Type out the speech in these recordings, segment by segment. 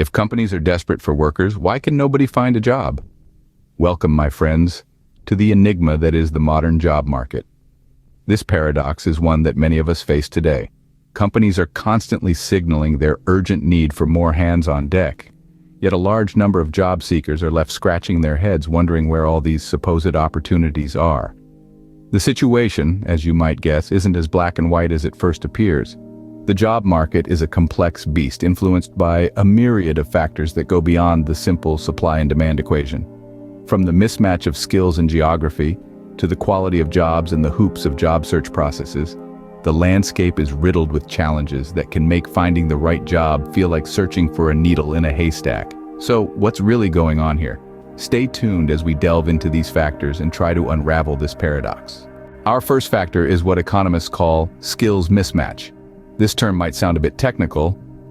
If companies are desperate for workers, why can nobody find a job? Welcome, my friends, to the enigma that is the modern job market. This paradox is one that many of us face today. Companies are constantly signaling their urgent need for more hands on deck. Yet a large number of job seekers are left scratching their heads wondering where all these supposed opportunities are. The situation, as you might guess, isn't as black and white as it first appears. The job market is a complex beast influenced by a myriad of factors that go beyond the simple supply and demand equation. From the mismatch of skills and geography, to the quality of jobs and the hoops of job search processes, the landscape is riddled with challenges that can make finding the right job feel like searching for a needle in a haystack. So, what's really going on here? Stay tuned as we delve into these factors and try to unravel this paradox. Our first factor is what economists call skills mismatch. This term might sound a bit technical,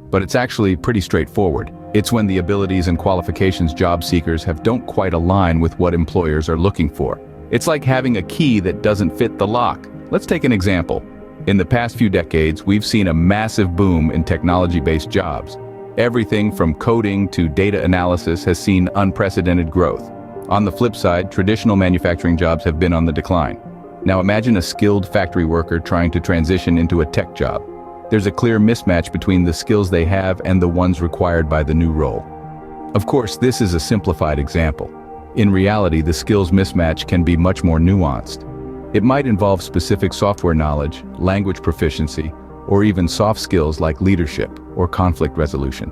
but it's actually pretty straightforward. It's when the abilities and qualifications job seekers have don't quite align with what employers are looking for. It's like having a key that doesn't fit the lock. Let's take an example. In the past few decades, we've seen a massive boom in technology-based jobs. Everything from coding to data analysis has seen unprecedented growth. On the flip side, traditional manufacturing jobs have been on the decline. Now imagine a skilled factory worker trying to transition into a tech job. There's a clear mismatch between the skills they have and the ones required by the new role. Of course, this is a simplified example. In reality, the skills mismatch can be much more nuanced. It might involve specific software knowledge, language proficiency, or even soft skills like leadership or conflict resolution.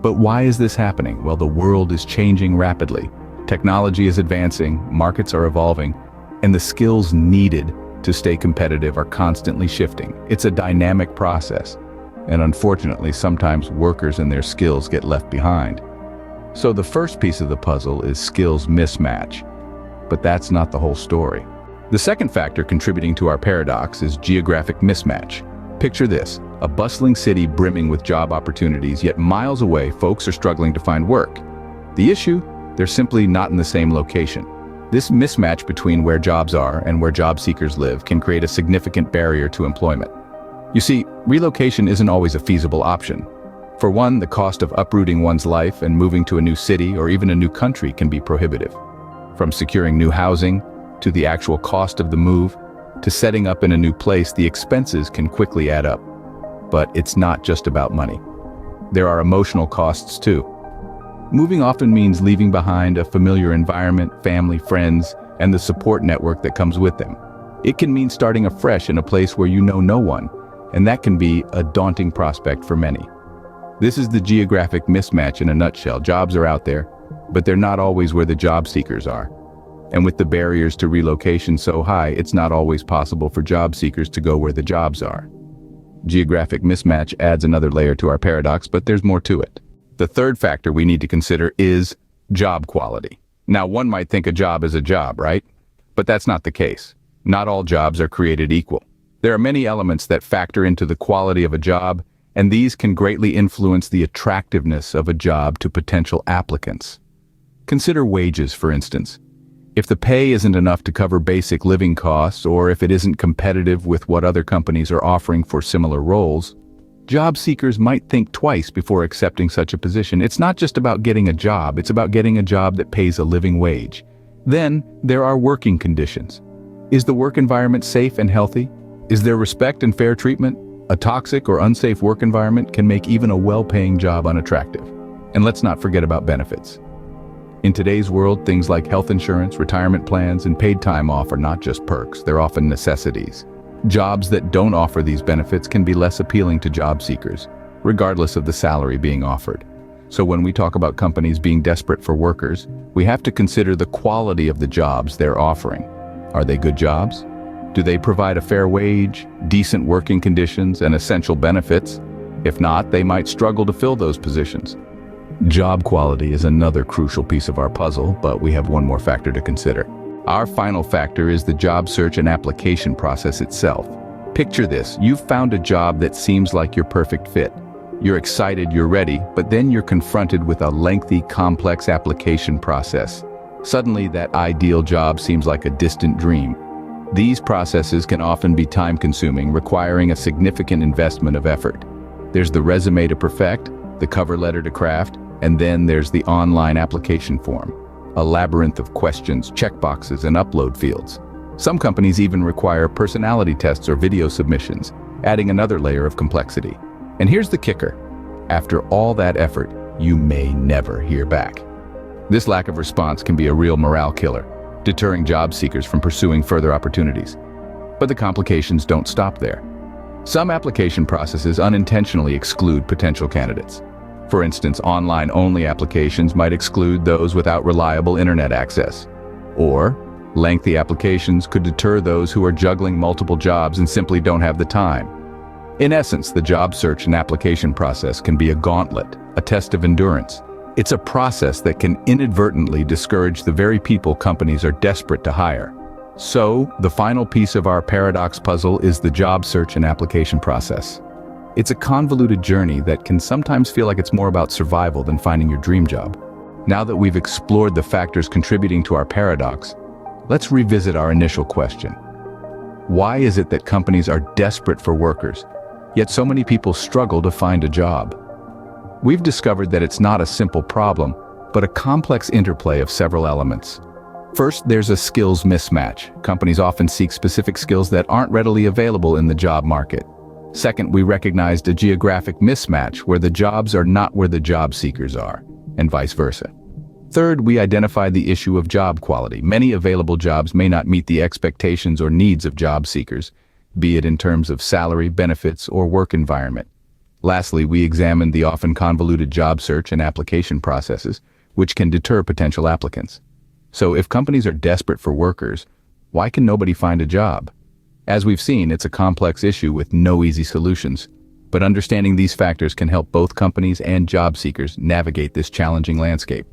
But why is this happening? Well, the world is changing rapidly. Technology is advancing, markets are evolving, and the skills needed to stay competitive are constantly shifting. It's a dynamic process, and unfortunately, sometimes workers and their skills get left behind. So the first piece of the puzzle is skills mismatch, but that's not the whole story. The second factor contributing to our paradox is geographic mismatch. Picture this, a bustling city brimming with job opportunities, yet miles away, folks are struggling to find work. The issue? They're simply not in the same location. This mismatch between where jobs are and where job seekers live can create a significant barrier to employment. You see, relocation isn't always a feasible option. For one, the cost of uprooting one's life and moving to a new city or even a new country can be prohibitive. From securing new housing, to the actual cost of the move, to setting up in a new place, the expenses can quickly add up. But it's not just about money. There are emotional costs too. Moving often means leaving behind a familiar environment, family, friends, and the support network that comes with them. It can mean starting afresh in a place where you know no one, and that can be a daunting prospect for many. This is the geographic mismatch in a nutshell. Jobs are out there, but they're not always where the job seekers are. And with the barriers to relocation so high, it's not always possible for job seekers to go where the jobs are. Geographic mismatch adds another layer to our paradox, but there's more to it. The third factor we need to consider is job quality. Now, one might think a job is a job, right? But that's not the case. Not all jobs are created equal. There are many elements that factor into the quality of a job, and these can greatly influence the attractiveness of a job to potential applicants. Consider wages, for instance. If the pay isn't enough to cover basic living costs, or if it isn't competitive with what other companies are offering for similar roles, job seekers might think twice before accepting such a position. It's not just about getting a job, it's about getting a job that pays a living wage. Then, there are working conditions. Is the work environment safe and healthy? Is there respect and fair treatment? A toxic or unsafe work environment can make even a well-paying job unattractive. And let's not forget about benefits. In today's world, things like health insurance, retirement plans, and paid time off are not just perks, they're often necessities. Jobs that don't offer these benefits can be less appealing to job seekers, regardless of the salary being offered. So when we talk about companies being desperate for workers, we have to consider the quality of the jobs they're offering. Are they good jobs? Do they provide a fair wage, decent working conditions, and essential benefits? If not, they might struggle to fill those positions. Job quality is another crucial piece of our puzzle, but we have one more factor to consider. Our final factor is the job search and application process itself. Picture this, you've found a job that seems like your perfect fit. You're excited, you're ready, but then you're confronted with a lengthy, complex application process. Suddenly, that ideal job seems like a distant dream. These processes can often be time-consuming, requiring a significant investment of effort. There's the resume to perfect, the cover letter to craft, and then there's the online application form, a labyrinth of questions, checkboxes, and upload fields. Some companies even require personality tests or video submissions, adding another layer of complexity. And here's the kicker. After all that effort, you may never hear back. This lack of response can be a real morale killer, deterring job seekers from pursuing further opportunities. But the complications don't stop there. Some application processes unintentionally exclude potential candidates. For instance, online-only applications might exclude those without reliable internet access. Or, lengthy applications could deter those who are juggling multiple jobs and simply don't have the time. In essence, the job search and application process can be a gauntlet, a test of endurance. It's a process that can inadvertently discourage the very people companies are desperate to hire. So, the final piece of our paradox puzzle is the job search and application process. It's a convoluted journey that can sometimes feel like it's more about survival than finding your dream job. Now that we've explored the factors contributing to our paradox, let's revisit our initial question. Why is it that companies are desperate for workers, yet so many people struggle to find a job? We've discovered that it's not a simple problem, but a complex interplay of several elements. First, there's a skills mismatch. Companies often seek specific skills that aren't readily available in the job market. Second, we recognized a geographic mismatch where the jobs are not where the job seekers are, and vice versa. Third, we identified the issue of job quality. Many available jobs may not meet the expectations or needs of job seekers, be it in terms of salary, benefits, or work environment. Lastly, we examined the often convoluted job search and application processes, which can deter potential applicants. So if companies are desperate for workers, why can nobody find a job? As we've seen, it's a complex issue with no easy solutions, but understanding these factors can help both companies and job seekers navigate this challenging landscape.